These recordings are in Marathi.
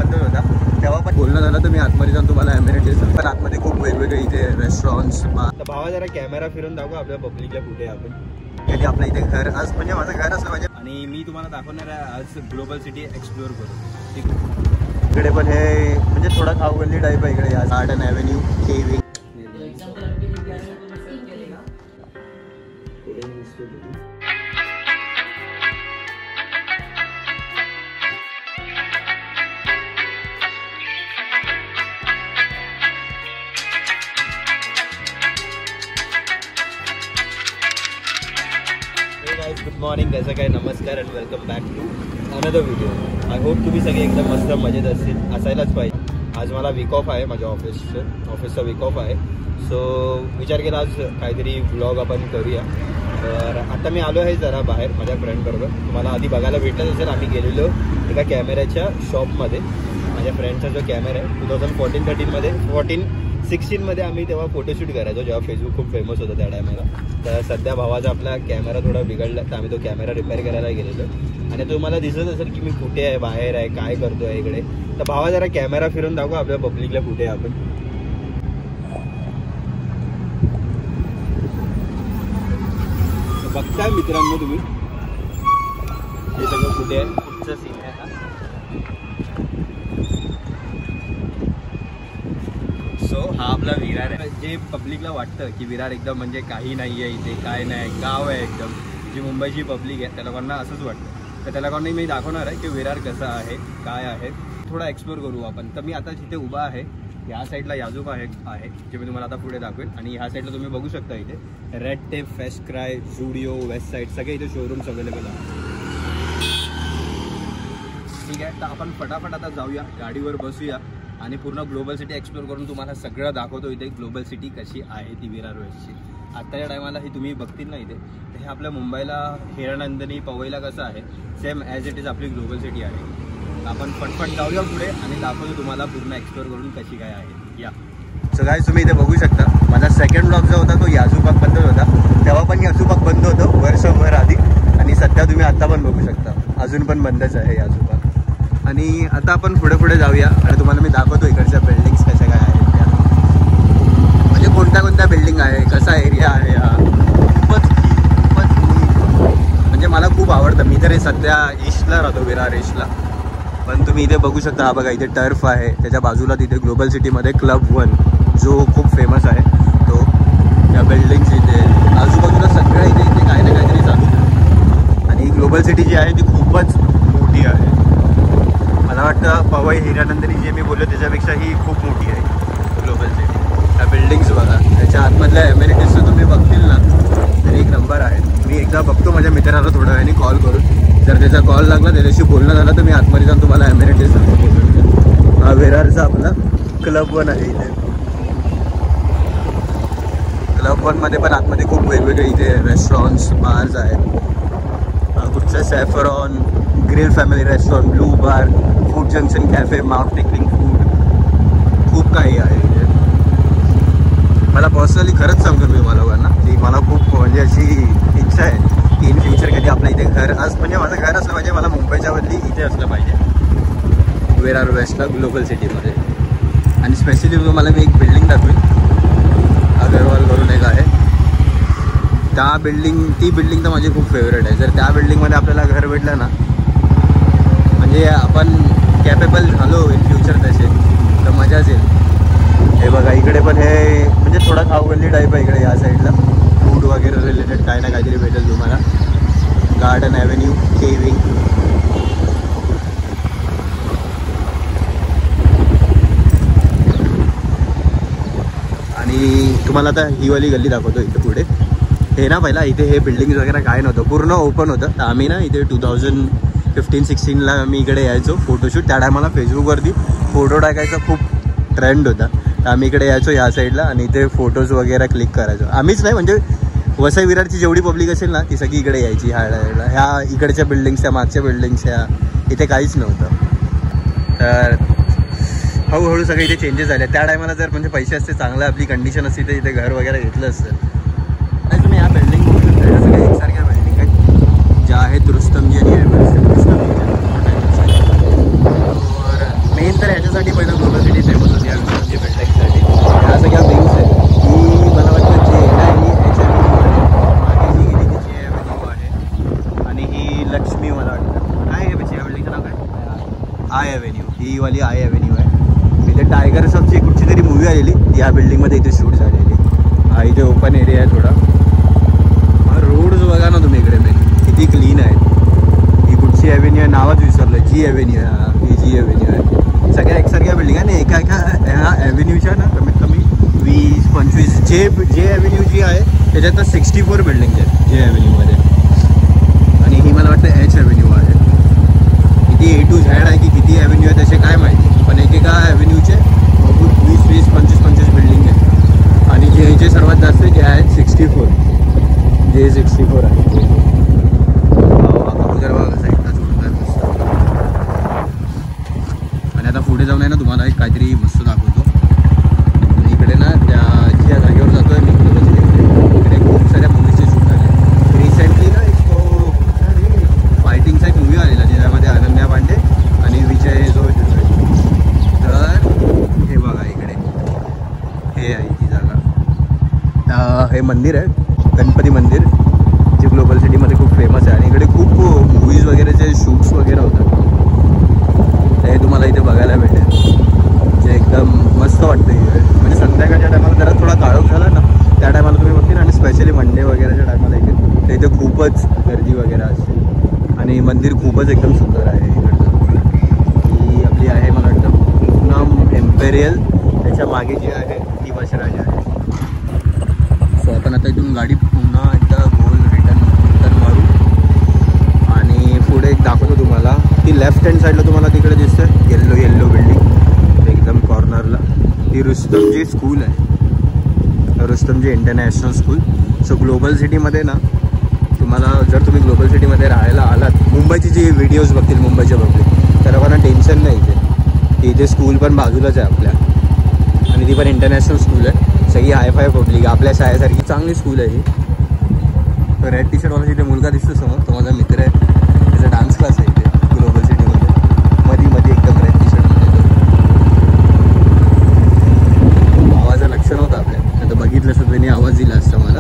बंद होता तेव्हा पण बोलणं झालं तर मी आतमध्ये जाऊन तुम्हाला अमेनिटीज पण आतमध्ये खूप वेगवेगळे इथे रेस्टॉरंट्स. तर भावा जरा कॅमेरा फिरून दाखवू आपल्या पब्लिकला कुठे आपण कधी आपलं इथे घर आज म्हणजे माझं घर असलं पाहिजे आणि मी तुम्हाला दाखवणार आहे आज ग्लोबल सिटी एक्सप्लोअर करू. इकडे पण हे म्हणजे थोडा खाऊगल्ली टाईप आहे इकडे Garden Avenue K wing. Good morning, कसं काय, नमस्कार and welcome back to another video. I hope तुम्ही सगळे एकदम मस्त मजेत असायलाच पाहिजे. आज मला वीक ऑफ आहे, माझ्या ऑफिसचा वीक ऑफ आहे. सो विचार केला आज काहीतरी व्लॉग आपण करूया. तर आता मी आलो आहे जरा बाहेर माझ्या फ्रेंडबरोबर. तुम्हाला आधी बघायला भेटलंच असेल, आम्ही गेलेलो एका कॅमेऱ्याच्या शॉपमध्ये. माझ्या फ्रेंडचा जो कॅमेरा आहे 2014-13 मध्ये आम्ही तेव्हा फोटोशूट करायचो जेव्हा फेसबुक खूप फेमस होतं त्या टायमाला. तर सध्या भावाचा आपला कॅमेरा थोडा बिघडला तर आम्ही तो कॅमेरा रिपेअर करायला गेलेलो. आणि तुम्हाला दिसत असेल की मी कुठे आहे, बाहेर आहे, काय करतो आहे इकडे. तर भावा जरा कॅमेरा फिरून दाखवू आपल्या पब्लिकला कुठे आहे आपण. बघताय मित्रांनो तुम्ही हे सगळं कुठे आहे, कुठचं सीन आहे हा. सो हा आपला विरार आहे. जे पब्लिकला वाटतं की विरार एकदम म्हणजे काही नाही आहे इथे, काय नाही, गाव आहे एकदम, जी मुंबईची पब्लिक आहे त्या लोकांना असंच वाटतं. तर त्या लोकांना मी दाखवणार आहे की विरार कसं आहे, काय आहे, थोडा एक्सप्लोर करू आपण. तर मी आता जिथे उभा आहे ह्या साईडला याजूक आहे जे मी तुम्हाला आता पुढे दाखवेल. आणि ह्या साईडला तुम्ही बघू शकता इथे Red Tape, First Cry, Zudio, Westside सगळे इथे शोरूम्स अवेलेबल आहेत. ठीक आहे, तर आपण फटाफट आता जाऊया, गाडीवर बसूया आणि पूर्ण ग्लोबल सिटी एक्सप्लोर करून तुम्हाला सगळं दाखवतो इथे ग्लोबल सिटी कशी आहे ती विरार वेस्टची. आत्ताच्या टायमाला ही तुम्ही बघतील ना इथे, तर हे आपल्या मुंबईला हिरानंदिनी, पवईला कसं आहे सेम ॲज इट इज आपली ग्लोबल सिटी आहे. आपण पटपट जाऊया पुढे आणि दाखवतो तुम्हाला पूर्ण एक्सप्लोर करून कशी काय आहे. या सो गाईज तुम्ही इथे बघू शकता माझा सेकंड ब्लॉग जो होता तो याजू पार्क बंद होता. तेव्हा पण याजू पार्क बंद होतं वर्षभर आधी आणि सध्या तुम्ही आता पण बघू शकता अजून पण बंदच आहे याजू पार्क. आणि आता आपण पुढे जाऊया आणि तुम्हाला मी दाखवतो इकडच्या बिल्डिंग्स कशा काय आहेत त्या, म्हणजे कोणत्या बिल्डिंग आहे, कसा एरिया आहे हा. खूपच म्हणजे मला खूप आवडतं. मी तर सध्या ईस्टला राहतो, विरार ईस्टला. पण तुम्ही इथे बघू शकता हा बघा इथे टर्फ आहे, त्याच्या बाजूला तिथे ग्लोबल सिटीमध्ये क्लब 1 जो खूप फेमस आहे तो. या बिल्डिंग्स इथे आजूबाजूला सगळ्या इथे काही ना काहीतरी चालू आहे. आणि ग्लोबल सिटी जी आहे ती खूपच मोठी आहे. मला वाटतं पवई हिरानंदिनी जे मी बोललो त्याच्यापेक्षा ही खूप मोठी आहे ग्लोबल सिटी. त्या बिल्डिंग्स बघा, त्याच्या आतमधल्या एम्युनिटीज तर तुम्ही बघतील ना तर एक नंबर आहे. मी एकदा बघतो माझ्या मित्राला थोड्या वेळाने कॉल करून, जर त्याचा कॉल लागला त्याच्याशी बोलणं झालं तर मी आतमध्ये जाऊन तुम्हाला एम्युनिटीज दाखवतो. हा विरारचा आपला क्लब 1 आहे. इथे क्लब 1 मध्ये पण आतमध्ये खूप वेगवेगळे इथे रेस्टॉरंट्स, बार्स आहेत. कुठचं saffron, grill family restaurant, blue bar, food junction cafe, mouth tickling food, खूप काही आहे इथे. मला पर्सनली खरंच सांगतो मी मला लोकांना की मला खूप म्हणजे अशी इच्छा आहे की इन फ्युचर कधी आपलं इथे घर आज म्हणजे माझं घर असलं पाहिजे, मला मुंबईच्या बदली इथे असलं पाहिजे विरार वेस्टला ग्लोबल सिटीमध्ये. आणि स्पेशली मला मी एक बिल्डिंग दाखवेल, अगरवाल करून एक आहे. ती बिल्डिंग तर माझी खूप फेवरेट आहे. जर त्या बिल्डिंगमध्ये आपल्याला घर भेटलं ना म्हणजे आपण कॅपेबल झालो इन फ्युचर तसे तर मजाच येईल. हे बघा इकडे पण हे म्हणजे थोडा खाऊगल्ली टाईप आहे इकडे या साईडला. फूड वगैरे रिलेटेड काही ना काहीतरी भेटेल तुम्हाला. Garden Avenue caving. आणि तुम्हाला आता ही वाली गल्ली दाखवतो इथे पुढे. हे ना पहिला इथे हे बिल्डिंग्स वगैरे काय नव्हतं, पूर्ण ओपन होतं. तर आम्ही ना इथे 2015-16ला मी इकडे यायचो फोटोशूट. त्या टायमाला फेसबुकवरती फोटो टाकायचा खूप ट्रेंड होता. तर आम्ही इकडे यायचो या साईडला आणि इथे फोटोज वगैरे क्लिक करायचो. आम्हीच नाही म्हणजे वसई विरारची जेवढी पब्लिक असेल ना ती सगळी इकडे यायची. ह्या इकडच्या बिल्डिंग्स, त्या मागच्या बिल्डिंग्स, ह्या इथे काहीच नव्हतं. तर हळूहळू सगळे इथे चेंजेस झाले. त्या टायमाला जर म्हणजे पैसे असते, चांगलं आपली कंडिशन असते तर इथे घर वगैरे घेतलं असतं. आणि तुम्ही ह्या बिल्डिंग बघू शकता, ह्या सगळ्या एकसारख्या बिल्डिंग आहेत ज्या आहेत रुस्तमजी आणि मेन तर ह्याच्यासाठी पहिलं ग्लोबल सिटी फेमस होती आमची बिल्डिंगसाठी. ह्या सगळ्या विंग्स आहेत ही मला वाटतं जे आहे आणि ही लक्ष्मी मला वाटतं काय आहे ह्या बिल्डिंगचं नाव काय आय ॲव्हेन्यू. ही वाली आय ॲव्हेन्यू आहे. इथे टायगर सबची कुठची तरी मूवी आलेली या बिल्डिंगमध्ये इथे शूट झालेली. हा इथे ओपन एरिया आहे थोडा. हा रोड्स बघा ना तुम्ही इकडे मेन किती क्लीन आहेत. ही कुठची ॲव्हेन्यू आहे नावच विसरलं. जी ॲव्हेन्यू आहे. ही जी ॲव्हेन्यू आहे. सगळ्या एकसारख्या बिल्डिंग आहे आणि एका ह्या ॲव्हेन्यूच्या ना कमीत कमी 20-25 जे ॲव्हेन्यू जी आहे त्याच्यात तर 64 बिल्डिंग आहेत जे ॲव्हेन्यूमध्ये. आणि ही मला वाटतं एच ॲव्हेन्यू आहे. किती A to Z आहे की किती ॲव्हेन्यू आहे त्याचे काय माहिती, पण एकेका ॲव्हेन्यूचे 20-25 बिल्डिंग आहेत. आणि जे सर्वात जास्त जे आहेत 64 जे 64 आहे. अगोदर बघा कसं एकदा जोरदार मस्त. आणि आता पुढे जाऊन आहे ना तुम्हाला एक काहीतरी मस्त दाखवतो. इकडे ना त्या ज्या जागेवर जातोय मी इकडे खूप साऱ्या मूवीजचे शूट झाले. रिसेंटली ना एक फायटिंगचा एक मूवी आलेला ज्याच्यामध्ये अनन्या पांडे आणि विजय जो तर हे बघा इकडे हे आहे ती जागा. हे मंदिर आहे गणपती मंदिर जे ग्लोबल सिटीमध्ये खूप फेमस आहे. आणि इकडे खूप मूवीज वगैरेचे शूट्स वगैरे होतात. ते तुम्हाला इथे बघायला भेटेल जे एकदम मस्त वाटतं. म्हणजे संध्याकाळच्या टायमाला जरा थोडा काळोख झाला ना त्या टायमाला तुम्ही बघतील आणि स्पेशली मंडे वगैरेच्या टायमाला इथे तर इथे खूपच गर्दी वगैरे असते. आणि मंदिर खूपच एकदम सुंदर आहे इकडचं. ही आपली आहे मला वाटतं पूनम एम्पेरियल. त्याच्या मागे जी आहे ती वशराज आहे. सो आपण आता इथून गाडी पुन्हा एकदा गोल रिटर्न मारू. आणि पुढे एक दाखवतो तुम्हाला ती लेफ्ट हँड साईडला तुम्हाला तिकडे दिसतं येल्लो बिल्डिंग एकदम कॉर्नरला. ही रुस्तमजी स्कूल आहे. Rustomjee international school. So global सिटीमध्ये ना तुम्हाला जर तुम्ही ग्लोबल सिटीमध्ये राहायला आलात मुंबईची जी व्हिडिओज बघतील मुंबईच्या पब्लिक तर लोकांना टेन्शन नाही इथे. इथे स्कूल पण बाजूलाच आहे आपल्या आणि ती पण इंटरनॅशनल स्कूल आहे. सगळी हायफाय पब्लिक आपल्या शाळेसारखी चांगली स्कूल आहे ही. तर रेड टी शर्टवाला इथे मुलगा दिसतो समोर तो माझा मित्र आहे. त्याचा डान्स क्लास आहे इथे ग्लोबल सिटीमध्ये मध्ये एकदम रेड टी शर्टमध्ये. आवाजा लक्ष नव्हतं आपल्या आता बघितलं असतं त्यांनी आवाज दिला असता मला.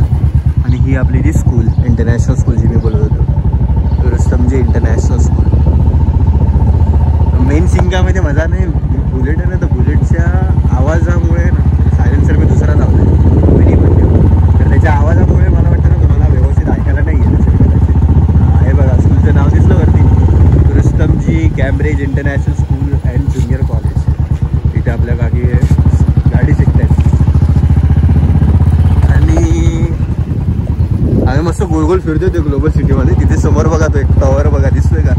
आणि ही आपली जी स्कूल इंटरनॅशनल स्कूल जी मी बोलत होतो Rustomjee international school. Main scene काय माहिती मजा नाही बुलेट आहे ना तर बुलेटच्या आवाजामुळे ना सायलेन्सर मी दुसरा लावला आहे मिनीमध्ये. तर त्याच्या आवाजामुळे मला वाटतं ना तुम्हाला व्यवस्थित ऐकायला नाही येत असेल कदाचित. हे बघा स्कूलचं नाव दिसलं वरती Rustomjee Cambridge international school and junior college. इथे आपल्या गाडी शिकत आहेत. आम्ही मस्त गोल गोल फिरतोय ते ग्लोबल सिटीमध्ये. तिथे समोर बघा तो एक टॉवर बघा दिसतोय का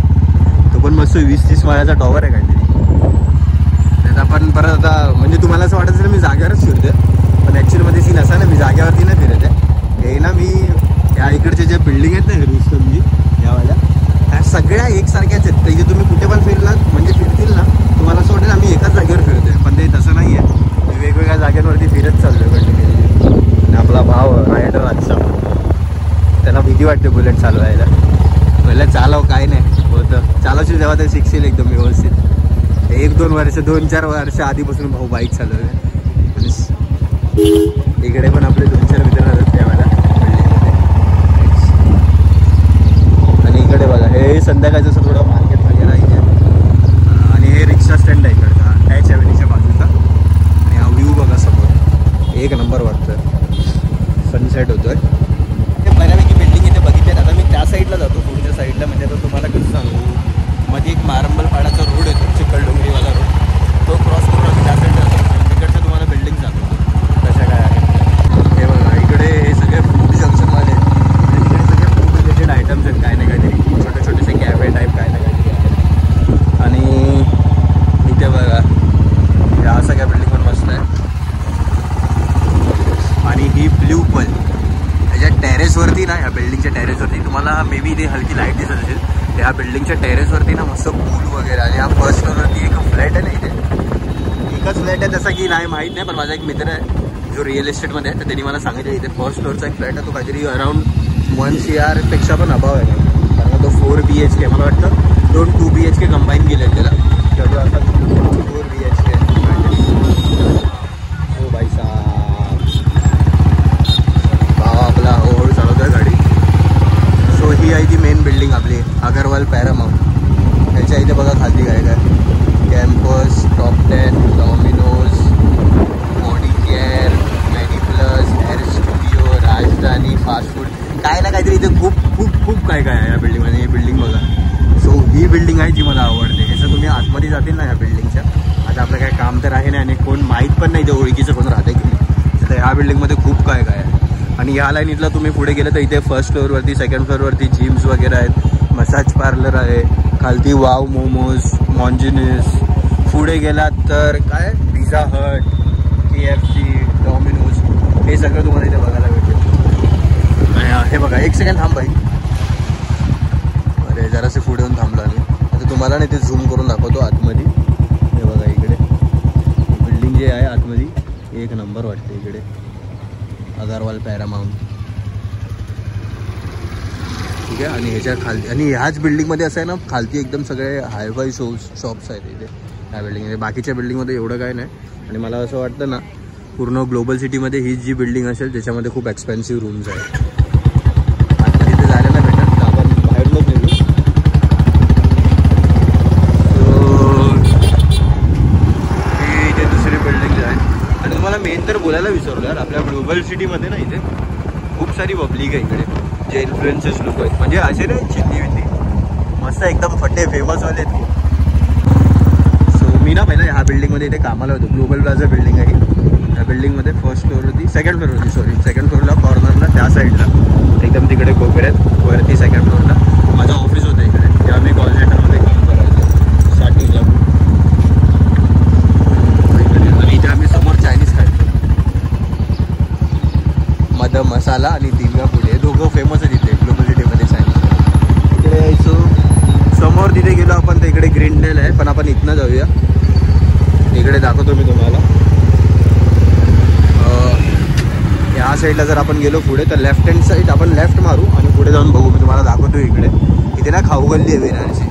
तो पण मस्त 20-30 माळ्याचा टॉवर आहे काहीतरी. त्यात आपण परत आता म्हणजे तुम्हाला असं वाटत असेल मी जागेवरच फिरतोय पण ॲक्च्युअलीमध्ये सीन असा ना मी जागेवरती नाही फिरत आहे. हे ना मी या इकडचे जे बिल्डिंग आहेत ना रुस्तमजी यावाल्या ह्या सगळ्या एकसारख्याच आहेत. इथे तुम्ही कुठे पण फिरलात म्हणजे फिरतील ना तुम्हाला असं वाटेल आम्ही एकाच जागेवर फिरतोय पण ते तसं नाही आहे. वेगवेगळ्या जागेवरती फिरत चाललोय कंटिन्यूअसली. आपला भाव रायडर आजचा त्याला भीती वाटते बुलेट चालवायला. पहिलं चालव काय नाही होतं चालवशील जेव्हा ते शिकशील एकदम व्यवस्थित. 1-2 वर्ष 2-4 वर्ष आधीपासून भाऊ बाईक चालवलं. इकडे पण आपले 2-4 मित्र राहतात त्यावेळेला आणि इकडे बघा हे संध्याकाळचं असं थोडं मार्केट वगैरे इथे. आणि हे रिक्षा स्टँड आहे इकडचा एच ॲव्हेन्यूच्या बाजूचा. आणि हा व्ह्यू बघा समोर एक नंबर वाटतं. सनसेट होतोय. बऱ्यापैकी बिल्डिंग इथे बघितले. आता मी त्या साईडला जातो पुढच्या साईडला म्हणजे आता तुम्हाला कसं सांगू मध्ये एक मारंबलपाडाचा रोड येतो चिखलडोंगरीवाला रोड तो क्रॉस करून आम्ही त्या साईडला जातो. तिकडच्या तुम्हाला बिल्डिंग जातो कशा काय आहे. हे बघा इकडे हे सगळे फूड जंक्शनवाले आणि इकडे सगळे फूड रिलेटेड आयटम्स आहेत काय ना काहीतरी छोटे छोटेसे कॅफे टाईप काय ना काहीतरी आहेत. आणि इथे बघा ह्या सगळ्या बिल्डिंग पण मस्त आहे. आणि ही ब्ल्यू पल ह्याच्या टेरेसवरती ना ह्या बिल्डिंगच्या टेरेसवरती तुम्हाला मे बी इथे हलकी लाईट दिसत असेल. ह्या बिल्डिंगच्या टेरेसवरती ना मस्त पूल वगैरे. आणि ह्या फर्स्ट फ्लोअरवरती एक फ्लॅट आहे ना इथे एकच फ्लॅट आहे तसं की नाही माहीत नाही पण माझा एक मित्र आहे जो रिअल इस्टेटमध्ये आहे तर त्यांनी मला सांगितलं इथे फर्स्ट फ्लोअरचा एक फ्लॅट आहे तो काहीतरी अराउंड 1 CR पेक्षा पण अभाव आहे कारण का तो 4 BHK मला वाटतं 2 BHK कंबाईन केले आहेत त्याला. तर असा 4 BHK बिल्डिंगच्या. आता आपलं काय काम तर आहे नाही आणि कोण माहीत पण नाही ते ओळखीचं कोण राहते की नाही. तर ह्या बिल्डिंगमध्ये खूप काय काय आहे. आणि ह्या लाईनीतला तुम्ही पुढे गेलं तर इथे फर्स्ट फ्लोअरवरती सेकंड फ्लोअरवरती जिम्स वगैरे आहेत, मसाज पार्लर आहे, खालती वाव मोमोज, मॉन्जिनिस. पुढे गेलात तर काय पिझ्झा हट, KFC, डॉमिनोज, हे सगळं तुम्हाला इथे बघायला भेटेल. आणि हे बघा, एक सेकंड थांब भाई. अरे जरासे पुढे येऊन थांबलो आणि आता तुम्हाला नाही ते झूम करून दाखवतो आतमध्ये. हे बघा इकडे बिल्डिंग जे आहे आतमध्ये एक नंबर वाटते. इकडे अगरवाल पॅरामाउंट, ठीक आहे. आणि ह्याच्या खालती आणि ह्याच बिल्डिंगमध्ये असं आहे ना, खालती एकदम सगळे हायफाय शॉप्स आहेत इथे ह्या बिल्डिंगमध्ये. बाकीच्या बिल्डिंगमध्ये एवढं काय नाही. आणि मला असं वाटतं ना, पूर्ण ग्लोबल सिटीमध्ये ही जी बिल्डिंग असेल त्याच्यामध्ये खूप एक्सपेन्सिव्ह रूम्स आहेत. आता तिथे जायला नाही भेटत तर आपण बाहेरूनच निघू. ही इथे दुसरी बिल्डिंग आहे. आणि तुम्हाला मेन तर बोलायला विसरलो यार, आपल्या ग्लोबल सिटीमध्ये ना इथे खूप सारी पब्लिक आहे इकडे जे इन्फ्लुएन्सर्स लोक आहेत. म्हणजे असे नाही चिंदी विंदी मस्त एकदम फटे फेमसवाले आहेत. सो मी ना पहिला ह्या बिल्डिंगमध्ये इथे कामाला होतो. ग्लोबल प्लाझा बिल्डिंग आहे. त्या बिल्डिंगमध्ये फर्स्ट फ्लोअर होती, सेकंड फ्लोअरला कॉर्नरला त्या साईडला एकदम तिकडे कोपऱ्यात वरती सेकंड फ्लोअरला माझं ऑफिस होतं इकडे. तेव्हा मी कॉल सेंटरमध्ये काम करायचो स्टार्टिंगला. आणि इथे आम्ही समोर चायनीज खायचो, मदम मसाला आणि दिव्या पुढे, दोघं फेमस आहे तिथे ग्लोबल सिटीमध्ये चायनीज. इकडे यायचो समोर, तिथे गेलो आपण तर इकडे ग्रीनडेल आहे. पण आपण इथनं जाऊया, इकडे दाखवतो मी तुम्हाला. ह्या साईडला जर आपण गेलो पुढे तर लेफ्ट हँड साईड आपण लेफ्ट मारू आणि पुढे जाऊन बघू. मी तुम्हाला दाखवतो इकडे. इथे ना खाऊ गल्ली आहे विरारची,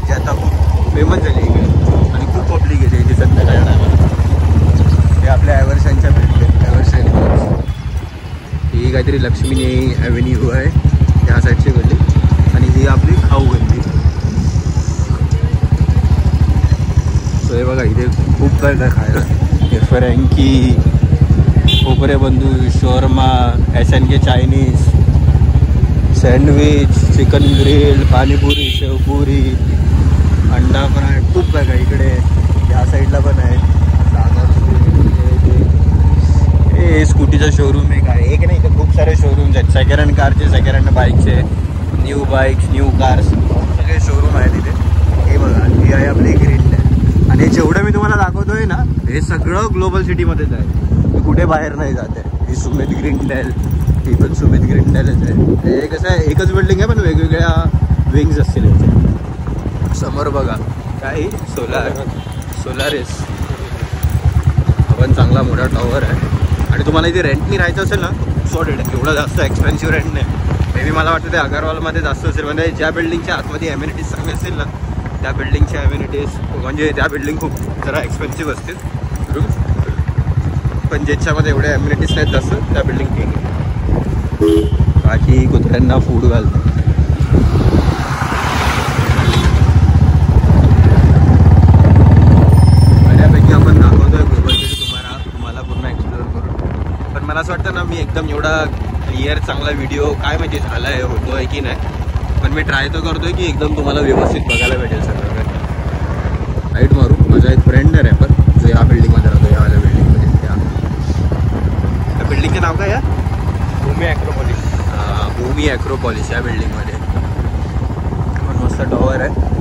जी आता खूप फेमस झाली इकडे आणि खूप पब्लिक येते इथे संध्याकाळच्या टायमाला. हे आपल्या ॲव्हर्शनच्या भेटले, ॲव्हर्शन ही काहीतरी लक्ष्मी ॲव्हेन्यू आहे ह्या साईडची गल्ली. आणि ही आपली खाऊ गल्ली. सो हे बघा इथे खूप काय काय खायला. हे फ्रँकी, खोबरे बंधू, शोरमा, SNK Chinese, sandwich, chicken grill, panipuri, sevpuri, अंडा फ्राय, खूप काय काय इकडे. ह्या साईडला पण आहे. हे स्कूटीचं शोरूम एक आहे. एक नाही तर खूप सारे शोरूम्स आहेत. सेकंड हँड कारचे, सेकंड हँड बाईकचे, न्यू बाईक्स, न्यू कार्स, सगळे शोरूम आहेत तिथे. हे बघा, ही आहे आपली ग्रीनडेल. आणि जेवढं मी तुम्हाला दाखवतोय ना, हे सगळं ग्लोबल सिटीमध्येच आहे. कुठे बाहेर नाही जात आहे. ही सुमित ग्रीनडेल, ही पण सुमित ग्रीनडेलच आहे. हे कसं आहे, एकच बिल्डिंग आहे पण वेगवेगळ्या विंग्स असतील याचे. समोर बघा काही सोलारिस पण चांगला मोठा टॉवर आहे. आणि तुम्हाला इथे रेंटनी राहायचं असेल ना, सॉर्टेड आहे. एवढं जास्त एक्सपेन्सिव्ह रेंट नाही. मे बी मला वाटतं ते अगरवालमध्ये जास्त असेल. म्हणजे ज्या बिल्डिंगच्या आतमध्ये ॲम्युनिटीज चांगले असतील ना, त्या बिल्डिंगच्या ॲम्युनिटीज म्हणजे त्या बिल्डिंग खूप जरा एक्सपेन्सिव्ह असतील रूम्स. पण ज्याच्यामध्ये एवढे ॲम्युनिटीज नाहीत जास्त त्या बिल्डिंग ठीक आहे. बाकी कुत्र्यांना फूड घालतो. बऱ्यापैकी आपण दाखवतोय ग्लोबल सिटी तुम्हाला पूर्ण एक्सप्लोर करून. पण मला असं वाटतं ना, मी एकदम एवढा क्लिअर चांगला व्हिडिओ काय माहिती झाला आहे होतो आहे की नाही. पण मी ट्राय तर करतोय की एकदम तुम्हाला व्यवस्थित बघायला भेटेल सगळं. राईट मारू. माझा एक फ्रेंड आहे रॅपर जो या बिल्डिंगमध्ये राहतो, या वाल्या बिल्डिंगमध्ये. त्या बिल्डिंगचं नाव काय आहे? भूमी ॲक्रोपॉलिस. भूमी ॲक्रोपॉलिस या बिल्डिंगमध्ये पण मस्त टॉवर आहे.